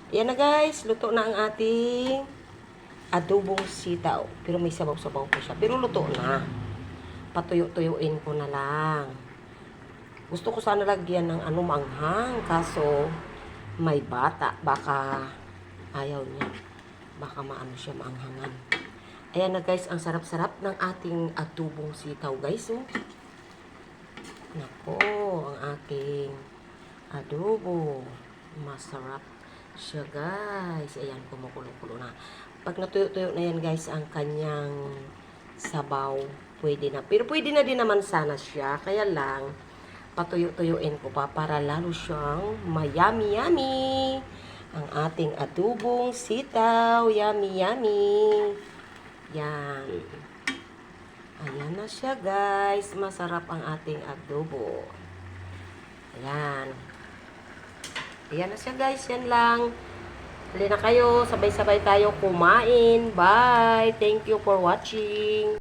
Ayan na guys, luto na ang ating adobong sitaw. Pero may sabaw-sabaw po siya. Pero luto na. Patuyo-tuyuin ko na lang. Gusto ko sana lagyan ng manghang. Kaso, may bata. Baka ayaw niya. Baka maano siya maanghangan. Ayan na guys, ang sarap-sarap ng ating adobong sitaw guys. Oh. Nako, ang ating adobo. Masarap siya guys. Ayan, kumukulo-kulo na. Pag natuyo-tuyo na yan guys, ang kanyang sabaw, pwede na. Pero pwede na din naman sana siya. Kaya lang, patuyo-tuyuin ko pa para lalo siyang mayami-yami. Ang ating adobong sitaw. Yummy-yummy. Yan. Ayan na siya guys. Masarap ang ating adobo. Ayan. Ayan na siya guys. Yan lang. Hali na kayo. Sabay-sabay tayo kumain. Bye. Thank you for watching.